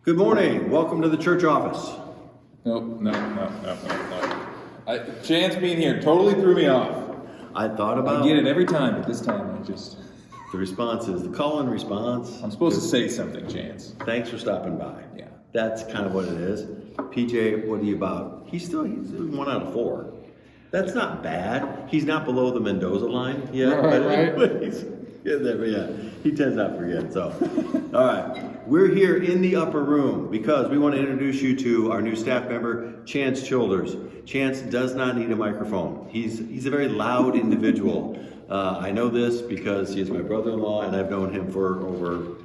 Good morning. Welcome to the church office. No. Chance being here totally threw me off. I thought about I get it every time, but this time I just... the response is the call and response. I'm supposed to say something, Chance. Thanks for stopping by. Yeah. That's kind of what it is. PJ, what are you about? He's 1 out of 4. That's not bad. He's not below the Mendoza line yet. Right. But he's getting there, but yeah, he tends not to forget. So, all right. We're here in the upper room because we want to introduce you to our new staff member, Chance Childers. Chance does not need a microphone. He's a very loud individual. I know this because he is my brother-in-law and I've known him for over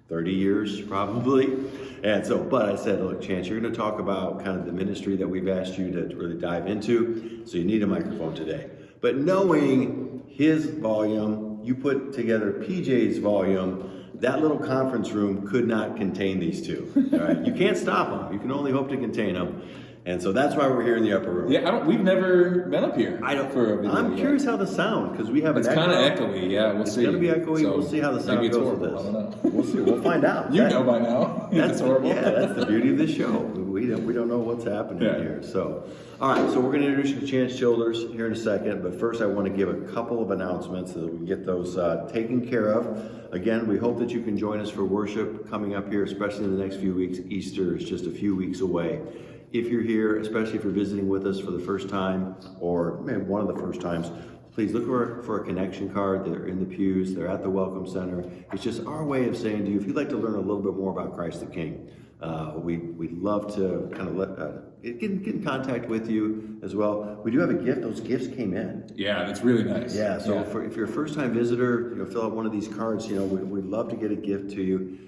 30 years probably. And so, but I said, look, Chance, you're going to talk about kind of the ministry that we've asked you to really dive into. So you need a microphone today. But knowing his volume, you put together PJ's volume, that little conference room could not contain these two. All right, you can't stop them. You can only hope to contain them. And so that's why we're here in the upper room. Yeah, we've never been up here. For a video I'm curious how the sound, because we have it's kind of echoey. Yeah, we'll see. It's going to be echoey. So we'll see how the sound maybe it's goes horrible. with this. I don't know. We'll see. We'll find out. You know by now. It's horrible. Yeah, that's the beauty of this show. We don't know what's happening here. So, all right. So we're going to introduce you to Chance Childers here in a second. But first, I want to give a couple of announcements so that we can get those taken care of. Again, we hope that you can join us for worship coming up here, especially in the next few weeks. Easter is just a few weeks away. If you're here, especially if you're visiting with us for the first time or maybe one of the first times, please look for a connection card. They're in the pews. They're at the Welcome Center. It's just our way of saying to you, if you'd like to learn a little bit more about Christ the King, we'd love to kind of get in contact with you as well. We do have a gift. Those gifts came in. Yeah, that's really nice. Yeah, so if you're a first-time visitor, fill out one of these cards. We'd love to get a gift to you.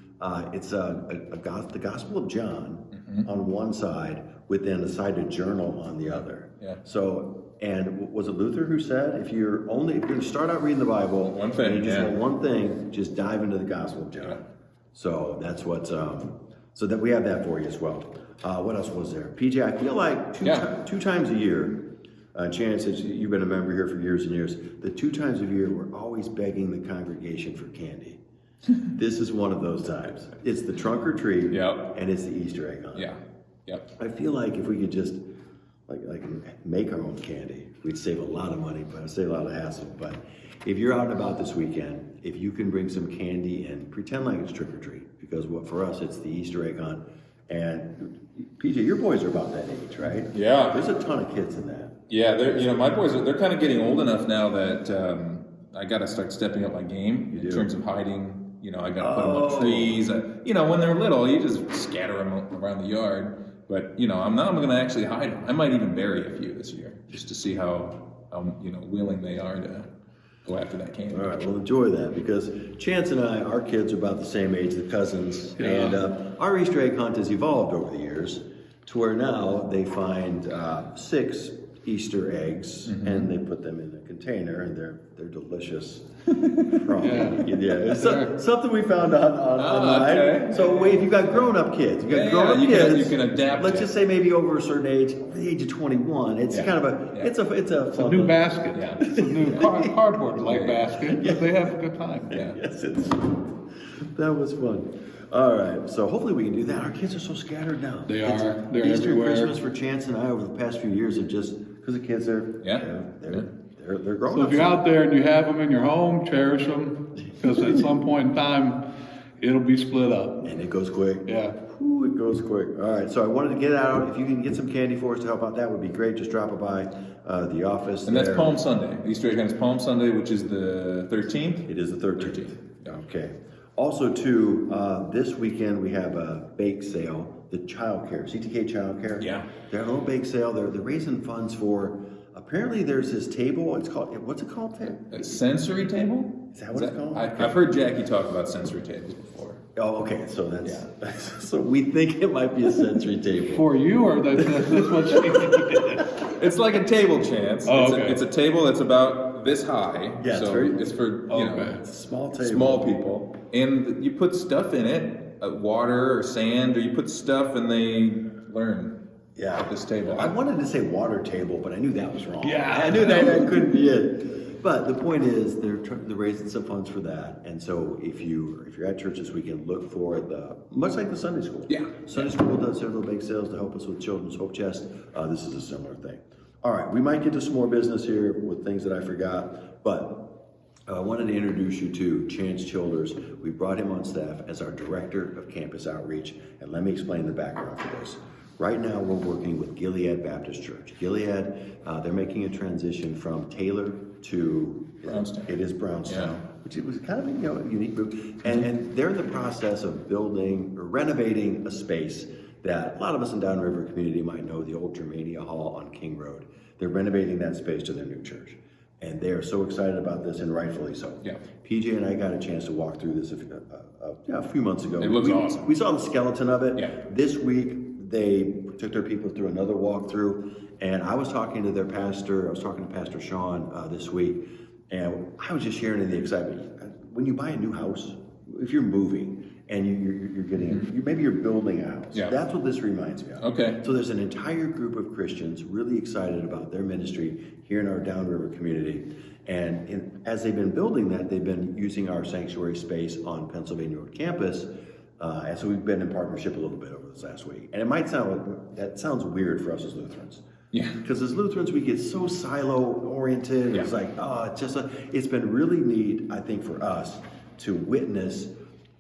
It's the Gospel of John on one side, with then a sided journal on the other. Yeah. So, and was it Luther who said, if you're going to start out reading the Bible, one thing, and you just want one thing, just dive into the Gospel of John. Yeah. So that's what's so that we have that for you as well. What else was there? PJ, I feel like two times a year. Chance, you've been a member here for years and years. The 2 times a year, we're always begging the congregation for candy. This is one of those times. It's the trunk or treat, and it's the Easter egg hunt. Yeah. Yep. I feel like if we could just like make our own candy, we'd save a lot of money, but save a lot of hassle. But if you're out and about this weekend, if you can bring some candy and pretend like it's trick or treat, because for us it's the Easter egg hunt. And PJ, your boys are about that age, right? Yeah. There's a ton of kids in that. Yeah, my boys they're kind of getting old enough now that I got to start stepping up my game in terms of hiding. I got to put them on trees. When they're little, you just scatter them around the yard. But I'm going to actually hide them. I might even bury a few this year, just to see how willing they are to go after that candy. All right, well, enjoy that, because Chance and I, our kids are about the same age, the cousins, and our Easter egg hunt has evolved over the years to where now they find 6 Easter eggs and they put them in a container, and they're delicious. It's something we found online. Okay. So if you've got grown-up kids, you can adapt. Let's just say maybe over a certain age, over the age of 21. It's kind of it's a fun new basket. Yeah. It's a new cardboard basket. Yeah. They have a good time. Yeah. Yes, that was fun. All right, so hopefully we can do that. Our kids are so scattered now. They are. They're Easter everywhere. and Christmas for Chance and I over the past few years have just, because the kids are, they're growing So up. if you're out there and you have them in your home, cherish them, because at some point in time, it'll be split up. And it goes quick. Yeah. Ooh, it goes quick. All right, so I wanted to get out. If you can get some candy for us to help out, that would be great. Just drop it by the office. And that's Palm Sunday. Easter egg hunt is Palm Sunday, which is the 13th. It is the 13th. Okay. Also, too, this weekend we have a bake sale. The childcare, CTK Childcare. Yeah. They're a little bake sale. They're raising funds for. Apparently, there's this table. It's called. What's it called? A sensory table? Is that what it's called? I've heard Jackie talk about sensory tables before. Oh, okay. So that's so we think it might be a sensory table. For you, or that's what she It's like a table, Chance. Oh, okay. It's a table that's about this high. Yeah, so it's for It's a small table. small people, and you put stuff in it, water or sand, or you put stuff, and they learn. Yeah. At this table. I wanted to say water table, but I knew that was wrong. Yeah. I knew that couldn't be it. But the point is, they're raising some funds for that, and so if you're at church this weekend, look for much like the Sunday school. Yeah. Sunday school does several bake sales to help us with Children's Hope Chest. This is a similar thing. All right, we might get to some more business here with things that I forgot, but I wanted to introduce you to Chance Childers. We brought him on staff as our Director of Campus Outreach, and let me explain the background for this. Right now, we're working with Gilead Baptist Church. Gilead, they're making a transition from Taylor to Brownstown. It is Brownstown, Yeah. which it was kind of a unique group, and they're in the process of building or renovating a space that a lot of us in Downriver community might know, the old Germania Hall on King Road. They're renovating that space to their new church. And they are so excited about this, and rightfully so. Yeah. PJ and I got a chance to walk through this a few months ago. It looks awesome. We saw the skeleton of it. Yeah. This week, they took their people through another walkthrough, and I was talking to their pastor. I was talking to Pastor Sean this week, and I was just sharing in the excitement. When you buy a new house, if you're moving, and you're getting, maybe you're building a house. Yeah. That's what this reminds me of. Okay. So there's an entire group of Christians really excited about their ministry here in our Downriver community. And as they've been building that, they've been using our sanctuary space on Pennsylvania Road campus. And so we've been in partnership a little bit over this last week. And it might that sounds weird for us as Lutherans. Yeah. Because as Lutherans, we get so silo-oriented. Yeah. It's like, it's been really neat, I think, for us to witness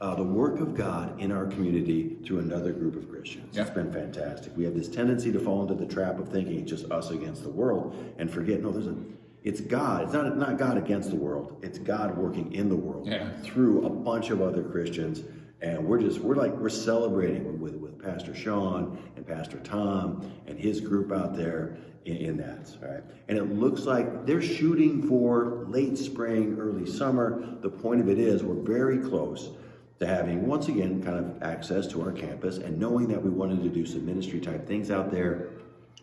the work of God in our community through another group of Christians. Yeah. It's been fantastic. We have this tendency to fall into the trap of thinking it's just us against the world and forget, no, it's God. It's not God against the world. It's God working in the world through a bunch of other Christians. And we're celebrating with Pastor Sean and Pastor Tom and his group out there in that, right? And it looks like they're shooting for late spring, early summer. The point of it is we're very close to having, once again, kind of access to our campus, and knowing that we wanted to do some ministry type things out there.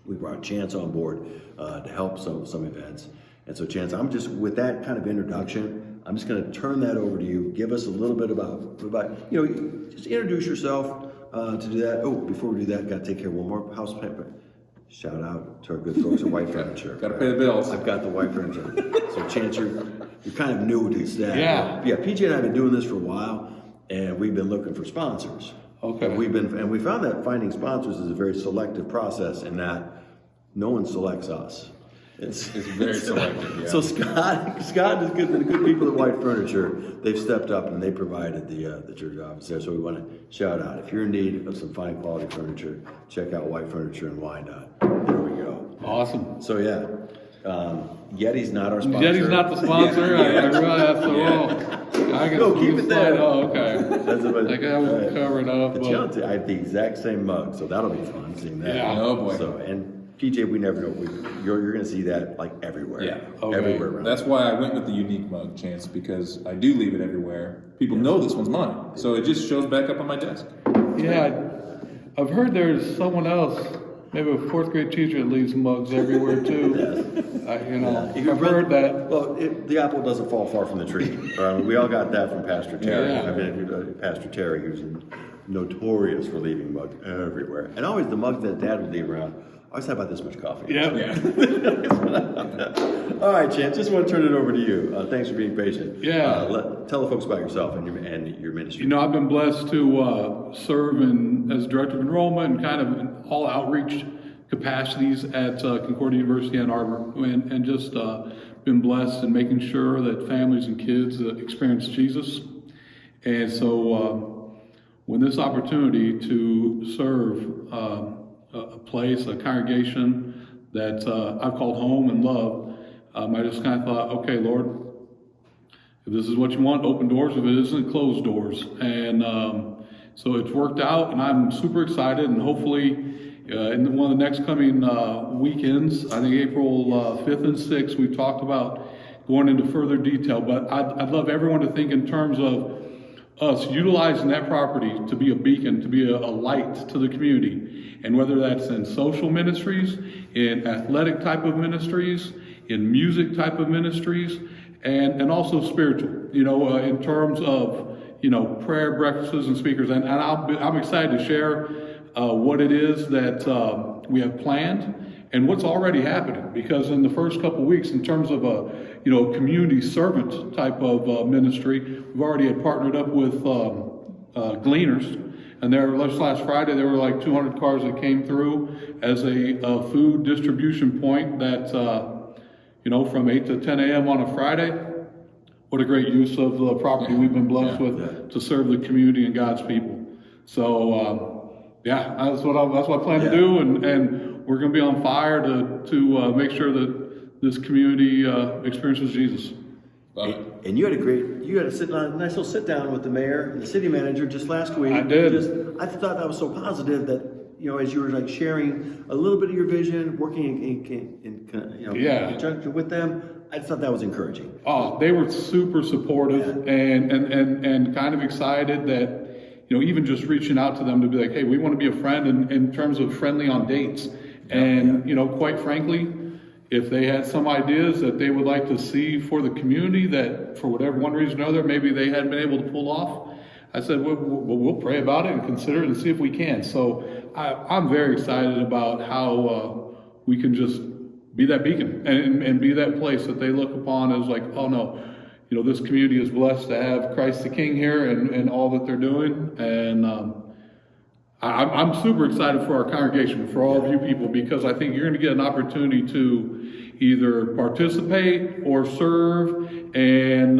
We brought Chance on board to help some events. And so Chance, I'm just, with that kind of introduction, I'm just going to turn that over to you. Give us a little bit about just introduce yourself to do that. Oh, before we do that, got to take care of one more house plant. Shout out to our good folks at White Furniture. Got to pay the bills. I've got the White Furniture. So Chance, you're kind of new to that. Yeah. Yeah, PJ and I have been doing this for a while, and we've been looking for sponsors. Okay. And we found that finding sponsors is a very selective process in that no one selects us. It's very selective, yeah. So Scott is good. The good people at White Furniture, they've stepped up and they provided the church office there. So we want to shout out, if you're in need of some fine quality furniture, check out White Furniture in Wyandotte. There we go. Awesome. So yeah, Yeti's not our sponsor. Yeti's not the sponsor. I realize so. I can No, keep it there. Oh, okay. That's about, I got it covered up. But I have the exact same mug, so that'll be fun seeing that. Yeah. Oh boy. So and PJ, we never know. You're going to see that like everywhere. Yeah. Okay. Everywhere around. That's why I went with the unique mug, Chance, because I do leave it everywhere. People know this one's mine, so it just shows back up on my desk. Yeah, I've heard there's someone else, maybe a fourth grade teacher that leaves mugs everywhere too. I've heard that. Well, the apple doesn't fall far from the tree. We all got that from Pastor Terry. Yeah. I mean, Pastor Terry, who's notorious for leaving mugs everywhere, and always the mugs that Dad would leave around. I always have about this much coffee. Yeah. All right, Chance, just want to turn it over to you. Thanks for being patient. Yeah. Tell the folks about yourself and your ministry. I've been blessed to serve as director of enrollment and kind of in all outreach capacities at Concordia University Ann Arbor, and just been blessed in making sure that families and kids experience Jesus. And so when this opportunity to serve a place, a congregation that I've called home and love, I just kind of thought, okay, Lord, if this is what you want, open doors. If it isn't, close doors. And so it's worked out, and I'm super excited. And hopefully, in one of the next coming weekends, I think April 5th and 6th, we've talked about going into further detail. But I'd love everyone to think in terms of us utilizing that property to be a beacon, to be a light to the community. And whether that's in social ministries, in athletic type of ministries, in music type of ministries, and also spiritual, in terms of, prayer breakfasts and speakers. And I'm excited to share what it is that we have planned and what's already happening. Because in the first couple of weeks, in terms of a community servant type of ministry, we've already had partnered up with Gleaners, and last Friday there were like 200 cars that came through as a food distribution point. That from 8 to 10 a.m. on a Friday. What a great use of the property we've been blessed with to serve the community and God's people. So that's what I plan to do, and we're going to be on fire to make sure that this community experiences Jesus. And you had a nice little sit down with the mayor and the city manager just last week. I did. I thought that was so positive that as you were like sharing a little bit of your vision, working in conjunction with them. I thought that was encouraging. Oh, they were super supportive and kind of excited that, even just reaching out to them to be like, hey, we want to be a friend in terms of friendly on dates. And, quite frankly, if they had some ideas that they would like to see for the community that for whatever one reason or other, maybe they hadn't been able to pull off, I said, we'll pray about it and consider it and see if we can. So I'm very excited about how we can just be that beacon and be that place that they look upon as like, oh no, this community is blessed to have Christ the King here and all that they're doing. And I'm super excited for our congregation, for all of you people, because I think you're going to get an opportunity to either participate or serve and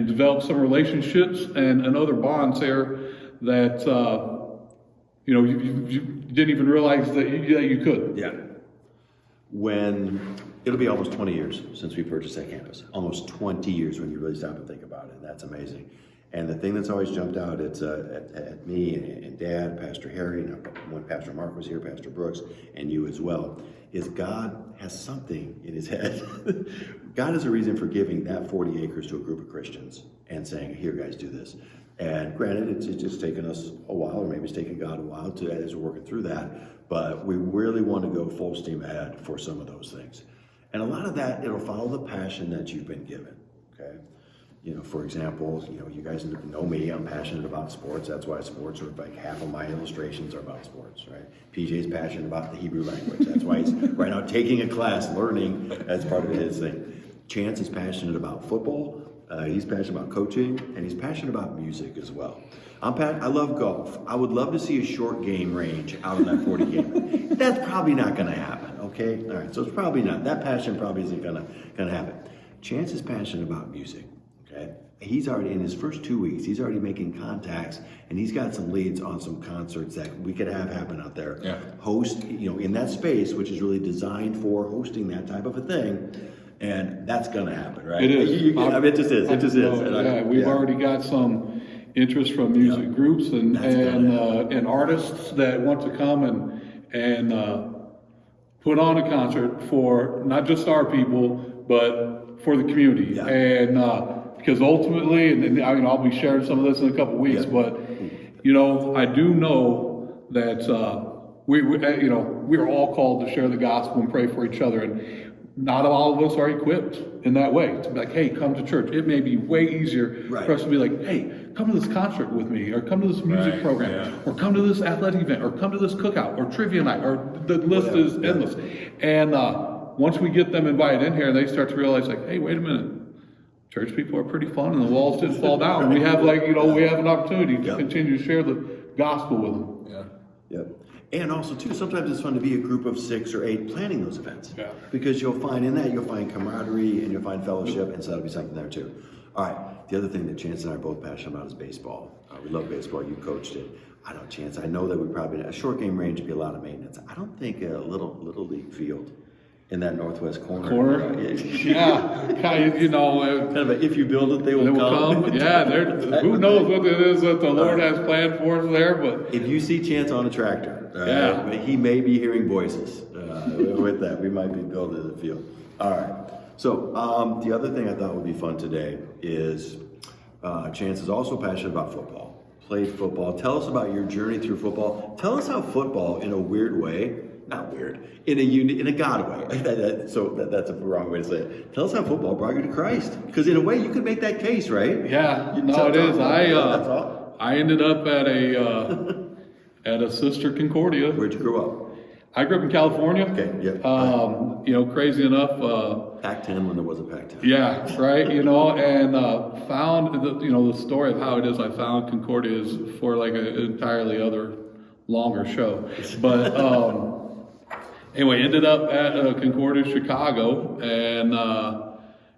develop some relationships and other bonds there that you didn't even realize that you could. Yeah. When it'll be almost 20 years since we purchased that campus. Almost 20 years when you really stop and think about it. That's amazing. And the thing that's always jumped out at me and Dad, Pastor Harry, and when Pastor Mark was here, Pastor Brooks, and you as well, is God has something in his head. God has a reason for giving that 40 acres to a group of Christians and saying, here guys, do this. And granted, it's just taken us a while, or maybe it's taken God a while as we're working through that, but we really want to go full steam ahead for some of those things. And a lot of that, it'll follow the passion that you've been given, okay? For example, you guys know me, I'm passionate about sports. That's why sports are like half of my illustrations are about sports, right? PJ's passionate about the Hebrew language. That's why he's right now taking a class, learning as part of his thing. Chance is passionate about football. He's passionate about coaching, and he's passionate about music as well. I love golf. I would love to see a short game range out of that 40 game. That's probably not going to happen, okay? All right, so it's probably not. That passion probably isn't going to happen. Chance is passionate about music. Okay. He's already, in his first 2 weeks, he's already making contacts, and he's got some leads on some concerts that we could have happen out there. Yeah. Host, in that space, which is really designed for hosting that type of a thing. And that's going to happen, right? It is. It just is. It just is. We've already got some interest from music groups and artists that want to come and put on a concert for not just our people, but for the community. Yeah. And because ultimately, and I'll be sharing some of this in a couple of weeks, but I do know that we're all called to share the gospel and pray for each other, and not all of us are equipped in that way to be like, hey, come to church. It may be way easier for us to be like, hey, come to this concert with me, or come to this music program, or come to this athletic event, or come to this cookout, or trivia night, or the list is endless. And once we get them invited in here, they start to realize like, hey, wait a minute. Church people are pretty fun, and the walls didn't fall down. We have we have an opportunity to continue to share the gospel with them. Yeah. Yep. And also too, sometimes it's fun to be a group of 6 or 8 planning those events. Yeah. Because you'll find camaraderie and you'll find fellowship, and so that'll be something there too. All right. The other thing that Chance and I are both passionate about is baseball. We love baseball. You coached it. I know, Chance. I know that we probably a short game range would be a lot of maintenance. I don't think a little league field in that northwest corner. Yeah. Kind of if you build it, they will come. Yeah, who knows what it is that the Lord has planned for us there, but if you see Chance on a tractor, he may be hearing voices. With that, we might be building the field. All right. So the other thing I thought would be fun today is Chance is also passionate about football. Played football. Tell us about your journey through football. Tell us how football, in a weird way, not weird, in a God way. That's a wrong way to say it. Tell us how football brought you to Christ. Because in a way, you could make that case, right? Yeah, it is. I ended up at a Sister Concordia. Where'd you grow up? I grew up in California. Okay, yeah. You know, crazy enough, Pac-10 when there was a Pac-10. yeah, right, you know, and found, the story of how it is I found Concordia is for like an entirely other longer show. But anyway, ended up at Concordia, Chicago, and,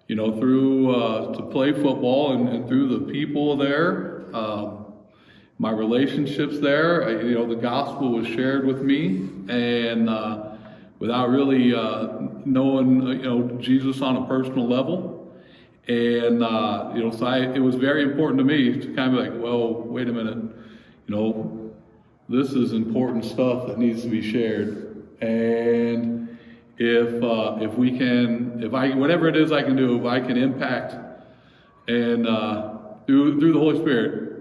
through to play football and through the people there, my relationships there, the gospel was shared with me, and without really knowing, Jesus on a personal level. And, it was very important to me to kind of be like, well, wait a minute, this is important stuff that needs to be shared. And if we can, whatever it is I can do, if I can impact and through the Holy Spirit,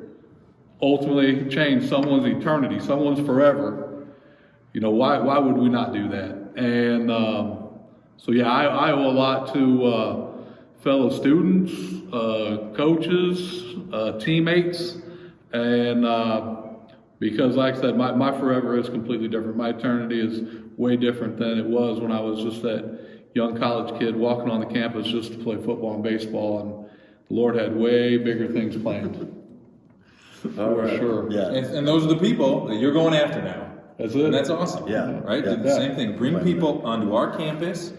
ultimately change someone's eternity, someone's forever, why would we not do that? And I owe a lot to fellow students, coaches, teammates, and because like I said, my forever is completely different. My eternity is way different than it was when I was just that young college kid walking on the campus just to play football and baseball, and the Lord had way bigger things planned. For sure. Yeah. And those are the people that you're going after now. That's it. And that's awesome. Yeah. Right? Yeah. The same thing. Bring people onto our campus.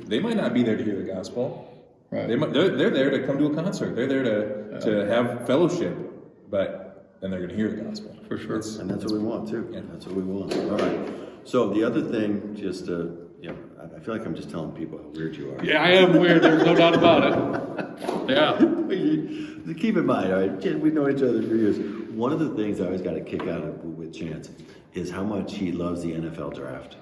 They might not be there to hear the gospel. Right. They're there to come to a concert. They're there to have fellowship. But then they're going to hear the gospel. For sure. And that's what we want too. Yeah. That's what we want. All right. So the other thing, just I feel like I'm just telling people how weird you are. Yeah, I am weird. There's no doubt about it. Yeah. Keep in mind, all right, we've known each other for years. One of the things I always got a kick out of with Chance is how much he loves the NFL draft.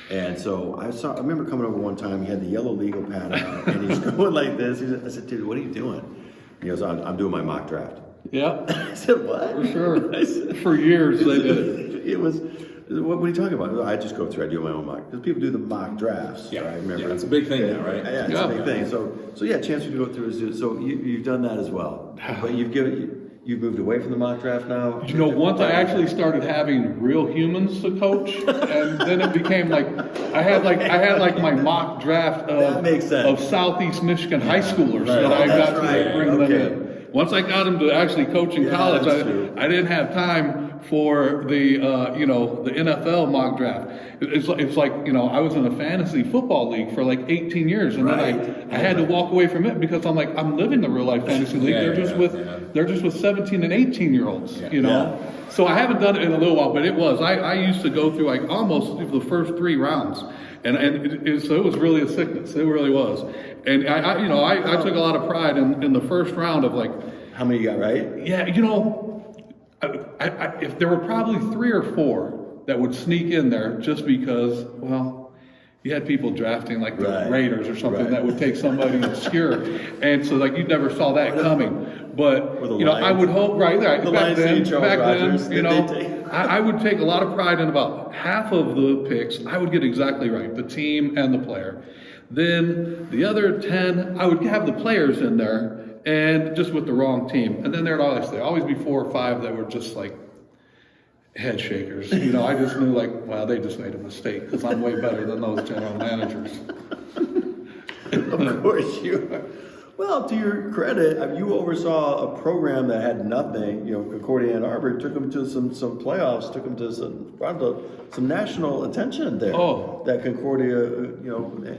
And so I remember coming over one time, he had the yellow legal pad out, and he's going like this. I said, dude, what are you doing? And he goes, I'm doing my mock draft. Yeah. I said, what? For sure. I said, For years they did it. It was, what are you talking about? I just go through, I do my own mock. Because people do the mock drafts. Yeah. Right? Remember? Yeah, it's a big thing now, right? Yeah, it's a big thing. So yeah, Chance would go through his, so you've done that as well. But you've moved away from the mock draft now? Once I actually started having real humans to coach, and then it became like I had my mock draft That makes sense. of Southeast Michigan high schoolers Right. that I That's got right. to bring them Okay. in. Once I got them to actually coach in college, that's true. I didn't have time for the the NFL mock draft. It's like I was in a fantasy football league for like 18 years, and then I had to walk away from it because I'm living the real life fantasy league. They're just with 17 and 18 year olds, Yeah. So I haven't done it in a little while, but I used to go through like almost the first 3 rounds, so it was really a sickness. It really was, and I took a lot of pride in the first round of like. How many you got right? Yeah, if there were probably 3 or 4 that would sneak in there just because, well, you had people drafting like the Raiders or something that would take somebody obscure, and so like you never saw that coming. But I would hope back then, I would take a lot of pride in about half of the picks. I would get exactly right, the team and the player. Then the other 10, I would have the players in there. And just with the wrong team. And then there'd always be 4 or 5 that were just like head shakers. I just knew like, well, they just made a mistake because I'm way better than those general managers. Of course you are. Well, to your credit, you oversaw a program that had nothing. Concordia Ann Arbor took them to some playoffs, took them to some national attention there. Oh. That Concordia,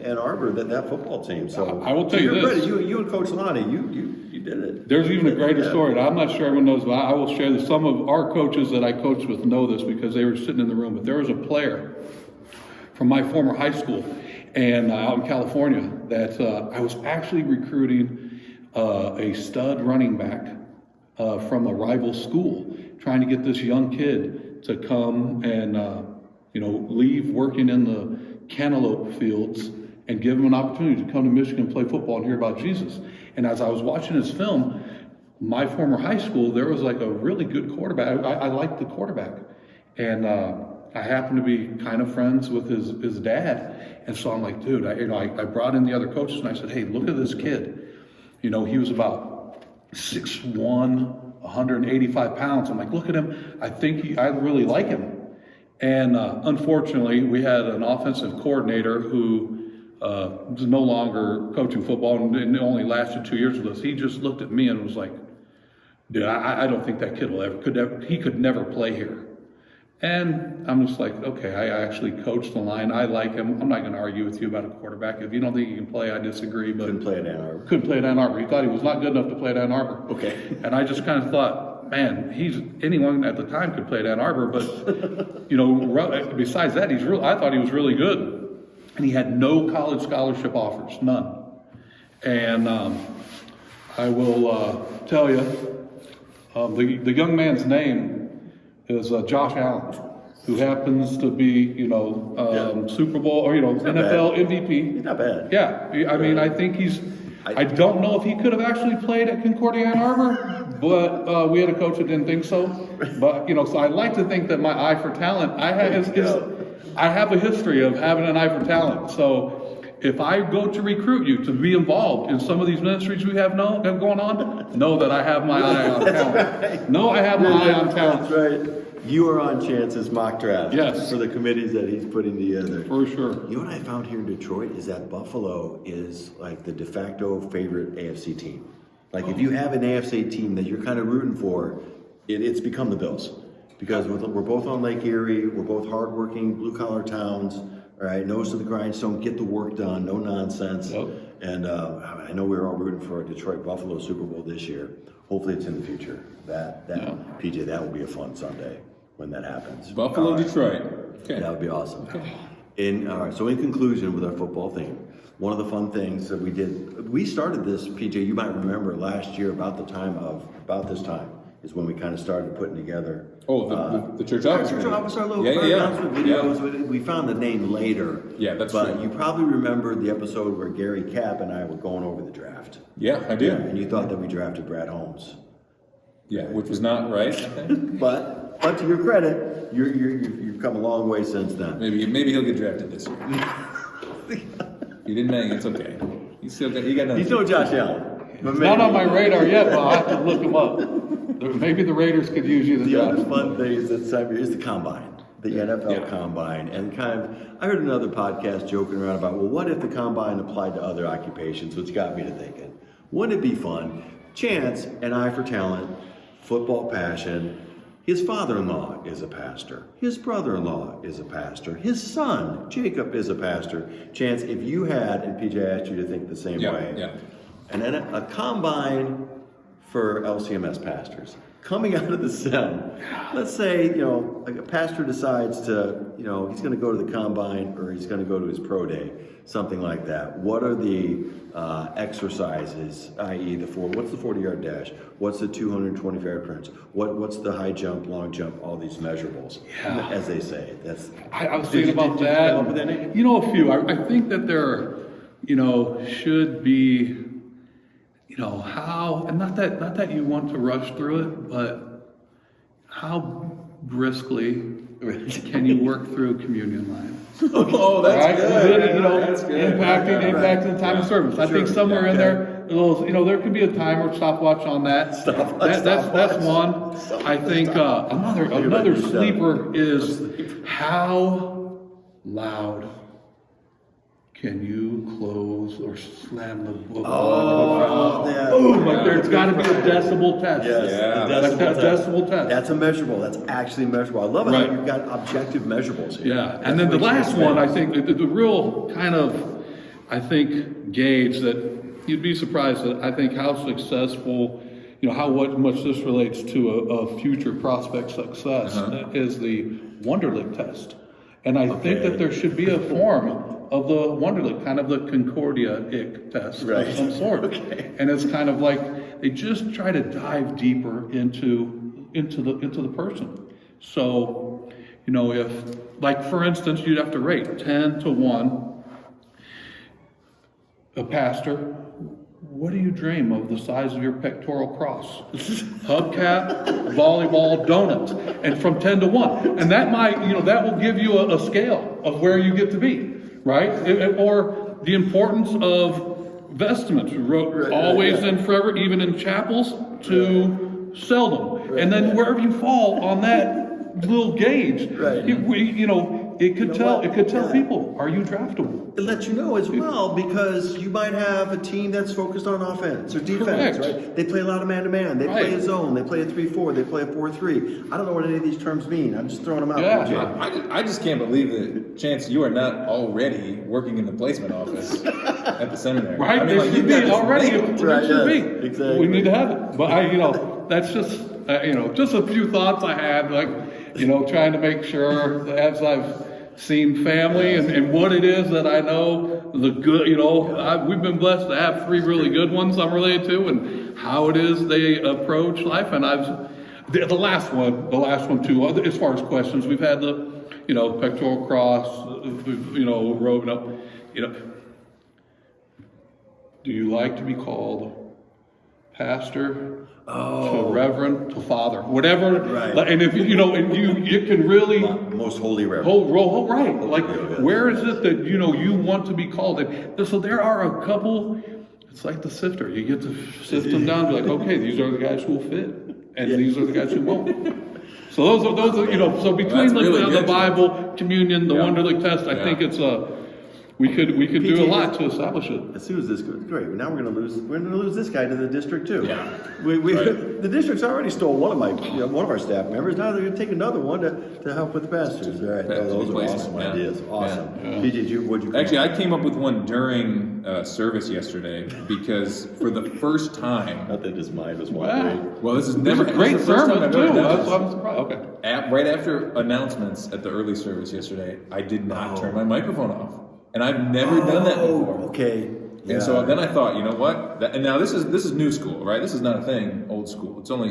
Ann Arbor, that football team. So I will tell you to your this. credit, you and Coach Lonnie, you did it. There's even a greater story. And I'm not sure everyone knows, but I will share this. Some of our coaches that I coached with know this because they were sitting in the room. But there was a player from my former high school and out in California that I was actually recruiting a stud running back from a rival school, trying to get this young kid to come and leave working in the cantaloupe fields and give him an opportunity to come to Michigan and play football and hear about Jesus. And as I was watching his film, my former high school, there was like a really good quarterback. I liked the quarterback. And I happened to be kind of friends with his dad. And so I'm like, dude, I brought in the other coaches and I said, hey, look at this kid. He was about 6'1", 185 pounds. I'm like, look at him. I really like him. And unfortunately, we had an offensive coordinator who was no longer coaching football and only lasted 2 years with us. He just looked at me and was like, dude, I don't think that kid he could never play here. And I'm just like, okay, I actually coached the line. I like him. I'm not going to argue with you about a quarterback. If you don't think he can play, I disagree. But Couldn't play at Ann Arbor. couldn't play at Ann Arbor. He thought he was not good enough to play at Ann Arbor. Okay. And I just kind of thought, man, anyone at the time could play at Ann Arbor, but besides that, I thought he was really good. And he had no college scholarship offers, none. And I will tell you, the young man's name is Josh Allen, who happens to be, Super Bowl or, NFL MVP. He's not bad. Yeah, I mean, I think I don't know if he could have actually played at Concordia Ann Arbor, but we had a coach that didn't think so. But, so I like to think that my eye for talent, I have a history of having an eye for talent. So if I go to recruit you to be involved in some of these ministries we have going on, know that I have my eye on talent. Right. No, I have my eye on talent. That's right. You are on Chance's mock draft. Yes. For the committees that he's putting together. For sure. You know what I found here in Detroit is that Buffalo is like the de facto favorite AFC team. Like if you have an AFC team that you're kind of rooting for, it's become the Bills. Because we're both on Lake Erie, we're both hardworking, blue-collar towns, all right, nose to the grindstone, get the work done, no nonsense. Yep. And I know we're all rooting for a Detroit-Buffalo Super Bowl this year. Hopefully it's in the future. PJ, that will be a fun Sunday when that happens. Buffalo, Detroit. Okay. That would be awesome. Okay. All right, so in conclusion with our football theme, one of the fun things that we started this, PJ, you might remember last year about this time is when we kind of started putting together. The church office. Church office, our little Yeah. announcement videos. We found the name later. Yeah, that's But true. you probably remember the episode where Gary Capp and I were going over the draft. Yeah, I did. And you thought that we drafted Brad Holmes. Yeah, which was not right, I think. But to your credit, you've come a long way since then. Maybe he'll get drafted this year. He didn't make it. It's okay. He got nothing. He's no Josh Allen. But It's not on my radar yet, but I'll have to look him up. Maybe the Raiders could use you. The other fun thing is the combine, the NFL combine, and I heard another podcast joking around about, well, what if the combine applied to other occupations, which got me to thinking, wouldn't it be fun? Chance, an eye for talent, football passion. His father-in-law is a pastor. His brother-in-law is a pastor. His son, Jacob, is a pastor. Chance, if you had, and PJ asked you to think the same way, and then a combine for LCMS pastors coming out of the SEM. Let's say, like a pastor decides to, he's going to go to the combine or he's going to go to his pro day, something like that. What are the exercises, i.e. what's the 40-yard dash? What's the 225-yard sprints? What's the high jump, long jump, all these measurables, as they say. I was thinking about that. A few. I think that there, should be, how, and not that you want to rush through it, but how briskly can you work through communion line? Oh, that's right? good. That's good. Impacting the time of service. I think somewhere in there, there could be a timer, stopwatch on that. That's one. I think another sleeper is how loud can you close or slam the book? There's got to be a decibel test. Yes, the decibel test. That's a measurable. That's actually measurable. I love it how you've got objective measurables here. Yeah, and then the last one, I think, the real kind of, gauge that you'd be surprised at, I think, how successful, how much this relates to a future prospect success is the Wonderlic test. And I think that there should be a form of the Wonderlic, kind of the Concordia-ic test of some sort. And it's kind of like they just try to dive deeper into the person. So, if, like, for instance, you'd have to rate 10 to 1 a pastor. What do you dream of the size of your pectoral cross? Hubcap, volleyball, donuts, and from 10 to 1. And that might, that will give you a scale of where you get to be, right? Or the importance of vestments, always and forever, even in chapels, to seldom. And then wherever you fall on that little gauge. Right. It could tell Yeah. people, are you draftable? It lets you know as well, because you might have a team that's focused on offense or defense, Correct. right? They play a lot of man-to-man. They play a Right. zone. They play a 3-4. They play a 4-3. I don't know what any of these terms mean. I'm just throwing them out. Yeah. PJ. I just can't believe that, Chance, you are not already working in the placement office at the seminary. Right? I mean, There like, should you've got be this already. nailed. There Right, should yes, be. exactly. We need to have it. But that's just, just a few thoughts I had, trying to make sure as I've seen family and what it is that I know, the good, we've been blessed to have 3 really good ones I'm related to, and how it is they approach life. And the last one too, as far as questions, we've had the, pectoral cross, robe up, do you like to be called pastor? To reverend, to father, whatever. Right. And if you can really Most holy reverend. right. Like, where is it that you want to be called? And so there are a couple. It's like the sifter. You get to sift them down. Be like, okay, these are the guys who will fit, and these are the guys who won't. So those are So between That's really the good. Bible, communion, the Wonderlic test, I think it's we could do PJ, a lot to establish it. As soon as this goes, great. Now we're going to lose this guy to the district too. Yeah. Right. The district's already stole one of our staff members. Now they're going to take another one to help with the pastors. All right. Pastor Those are replacement, awesome yeah. ideas. Awesome. Yeah. PJ, what'd you come Actually, up I came up with one during service yesterday because for the first time, with? Not that his mind was Wow. wandering. well, this is It was never a great this is the first time sermon I've ever too. done That's this. why I'm surprised. Okay. Right after announcements at the early service yesterday, I did not turn my microphone off, and I've never done that before. Okay. And so then I thought, you know what? And now this is new school, right? This is not a thing, old school. It's only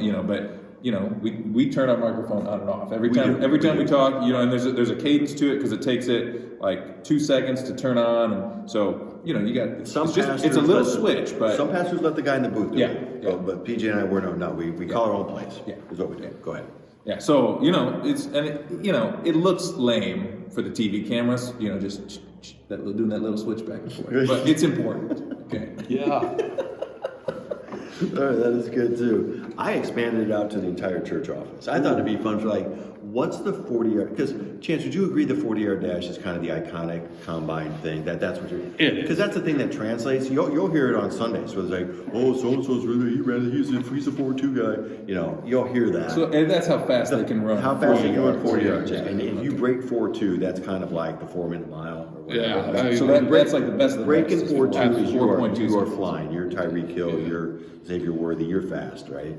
we turn our microphone on and off every time. Every time we talk, and there's a cadence to it because it takes it like 2 seconds to turn on, and so you got it's a little switch, but some pastors let the guy in the booth do Yeah, it. yeah. But PJ and I were we call our own plays. Yeah. Is what we do. Go ahead. yeah. So it looks lame for the TV cameras, just doing that little switch back and forth, but it's important. Okay. Yeah. All right, that is good too. I expanded it out to the entire church office. I thought it'd be fun for what's the 40-yard? Because Chance, would you agree the 40-yard dash is kind of the iconic combine thing? That's what you're. Because that's the thing that translates. You'll hear it on Sundays. So it's like, oh, so and so's he's a 4-2 guy. You'll hear that. So and that's how fast they can run. How fast they can run 40 40 yards? And if you break 4.2, that's kind of like the 4-minute mile. Or whatever. Yeah. So that's like the best of the Breaking best. 4.2 is you 4.2 are flying. You're Tyreek Hill. You're Xavier Worthy. You're fast, right?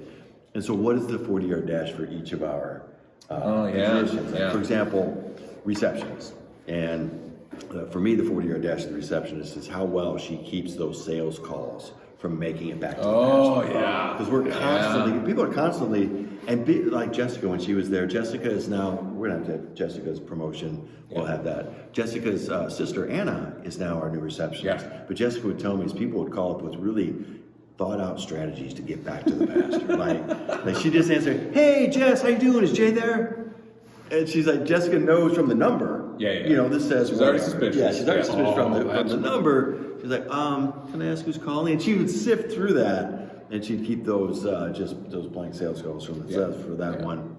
And so, what is the 40-yard dash for each of our positions? Yeah. For example, receptions. And for me, the 40-yard dash of the receptionist is how well she keeps those sales calls from making it back to the pastor. Yeah. Because we're constantly, people are constantly, like Jessica when she was there. Jessica is now, we're going to have Jessica's promotion. We'll have that. Jessica's sister, Anna, is now our new receptionist. Yeah. But Jessica would tell me is people would call up with really thought out strategies to get back to the pastor. like she just answered, "Hey Jess, how you doing? Is Jay there?" And she's like, Jessica knows from the number. Yeah. This says She's already suspicious. Yeah, she's already Yeah. suspicious from the Oh, number. She's like, can I ask who's calling? And she would sift through that, and she'd keep those just those blank sales calls from the sales for that one.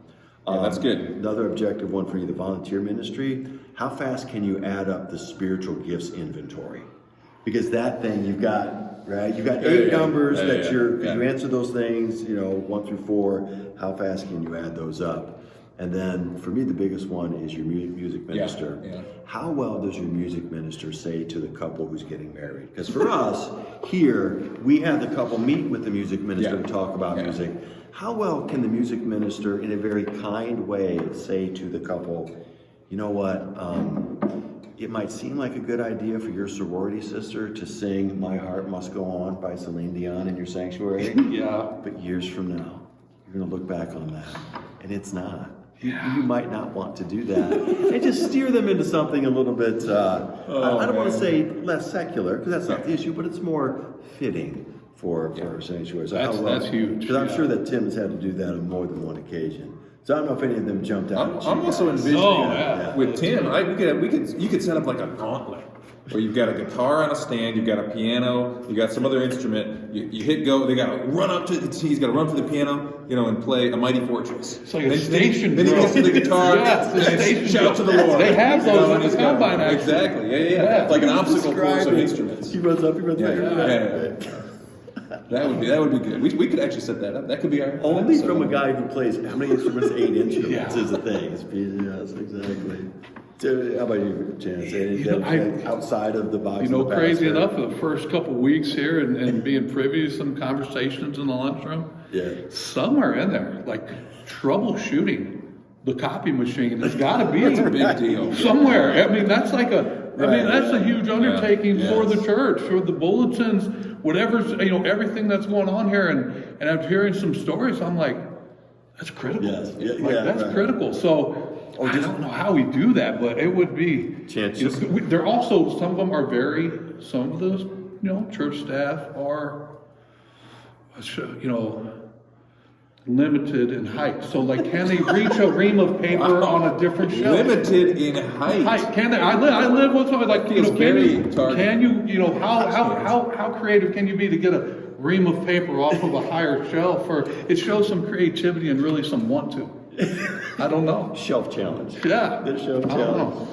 Yeah, that's good. Another objective one for you, the volunteer ministry. How fast can you add up the spiritual gifts inventory? Because that thing you've got, right? You've got 8 numbers that you answer those things, 1 through 4. How fast can you add those up? And then for me, the biggest one is your music minister. Yeah. How well does your music minister say to the couple who's getting married? Because for us here, we have the couple meet with the music minister and talk about music. How well can the music minister, in a very kind way, say to the couple, you know what, it might seem like a good idea for your sorority sister to sing My Heart Must Go On by Celine Dion in your sanctuary. Yeah. But years from now, you're going to look back on that, and it's not. You might not want to do that. And just steer them into something a little bit, I don't want to say less secular, because that's not the issue, but it's more fitting for sanctuaries. That's huge. Because I'm sure that Tim has had to do that on more than one occasion. So I don't know if any of them jumped out. at you I'm also guys. envisioning Oh, yeah. with Tim. You could set up like a gauntlet where you've got a guitar on a stand, you've got a piano, you got some other instrument. You hit go. They got to run up to. He's got to run to the piano, and play A Mighty Fortress. It's like a station Then he drum. gets to the guitar Yeah, it's a and station shout to the drum. Lord. They have those in the He's got- combine, actually. Exactly. Yeah. Yeah. It's like an obstacle course of Describe it. instruments. He runs up, he runs back. Yeah. That would be good. We could actually set that up. That could be our Only episode. from a guy who plays how many instruments? 8 instruments Yeah. is the thing. Yes, exactly. So, how about you, Chance? know, Outside of the box. You know, of the crazy pastor? enough, for the first couple weeks here and being privy to some conversations in the lunchroom, Yeah. somewhere in there, like troubleshooting the copy machine, has got to be That's a big deal. somewhere. I mean, that's like that's a huge undertaking Yeah. for the church, for the bulletins, whatever's, everything that's going on here. And I'm hearing some stories. I'm like, that's critical. Yes. Yeah, Like, yeah, that's right. critical. So I don't know how we do that, but it would be. Chance, you know, they're also, some of them are some of the, church staff are, limited in height. So like, can they reach a ream of paper on a different shelf? Limited in height. Height, can they? I live with somebody like, feels very targeted. can you, how creative can you be to get a ream of paper off of a higher shelf? Or it shows some creativity and really some want to. I don't know. Shelf challenge. Yeah. The shelf I don't challenge. know.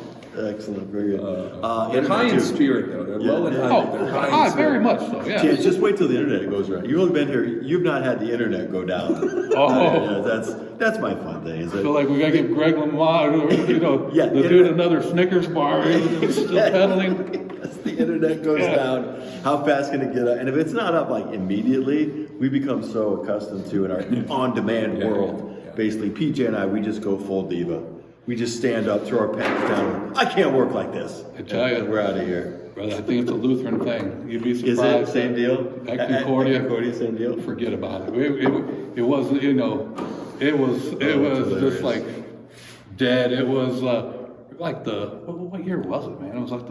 Excellent. Very good. They're high in too. spirit, though. They're low in yeah. height. They're high in Oh, spirit. very much so, yeah. Chance, just wait till the internet goes around. You've only been here. You've not had the internet go down. Oh. That's my fun thing. Is I that, feel like we gotta give Greg Lamont, Yeah, the dude another Snickers bar. He's still pedaling. As the internet goes Yeah. down, how fast can it get up? And if it's not up like immediately, we become so accustomed to in our on-demand Yeah, world. yeah. Basically, PJ and I, we just go full diva. We just stand up, throw our pants down. I can't work like this. I tell you. And we're out of here. Brother, I think it's a Lutheran thing. You'd be Is surprised. it same deal? At Concordia. Concordia, same deal. Forget about it. It wasn't, it was just like dead. It was like what year was it, man? It was like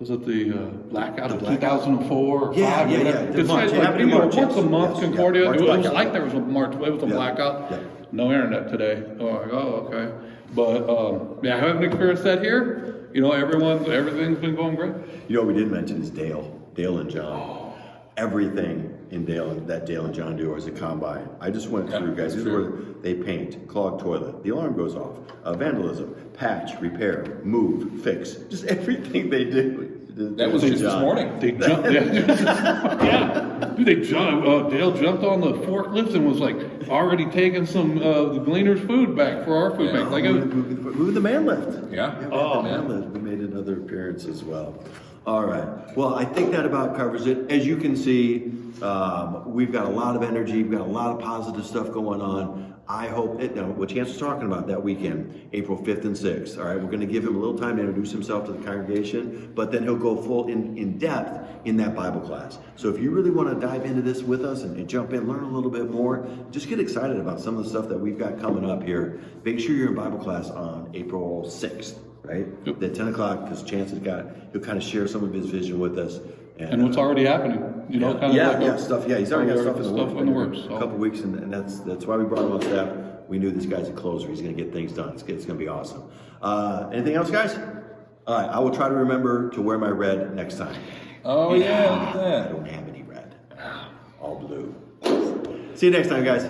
was it the blackout of 2004 or Yeah, 5? yeah, or yeah. whatever? The It's March. like, It happened in March, once a yes. month, Yes, yeah. Concordia. March It was blackout. like there was a March. It was a Yeah, blackout. yeah. No internet today. Oh, like, oh, okay. But I haven't experienced that here. Everything's been going great. You know what we didn't mention is Dale and John. Everything in Dale and John do as a combine. I just went through, guys. This is where they paint, clog toilet, the alarm goes off, vandalism, patch, repair, move, fix, just everything they do. That was just this morning. They jumped. Yeah. Dude, Dale jumped on the forklift and was like already taking some the Gleaner's food back for our food Yeah. bank. Like it was, Move the man lift. Yeah. We had the man lift. We made another appearance as well. All right. Well, I think that about covers it. As you can see, we've got a lot of energy. We've got a lot of positive stuff going on. I hope what Chance was talking about that weekend, April 5th and 6th. All right, we're going to give him a little time to introduce himself to the congregation, but then he'll go full in depth in that Bible class. So if you really want to dive into this with us and jump in, learn a little bit more, just get excited about some of the stuff that we've got coming up here. Make sure you're in Bible class on April 6th, right? Yep. At 10 o'clock, because Chance he'll kind of share some of his vision with us. and what's already happening, kind of like stuff. Yeah, he's already got stuff in the works. so. A couple weeks, and that's why we brought him on staff. We knew this guy's a closer. He's going to get things done. It's going to be awesome. Anything else, guys? All right, I will try to remember to wear my red next time. Oh yeah, look at I that. don't have any red. All blue. See you next time, guys.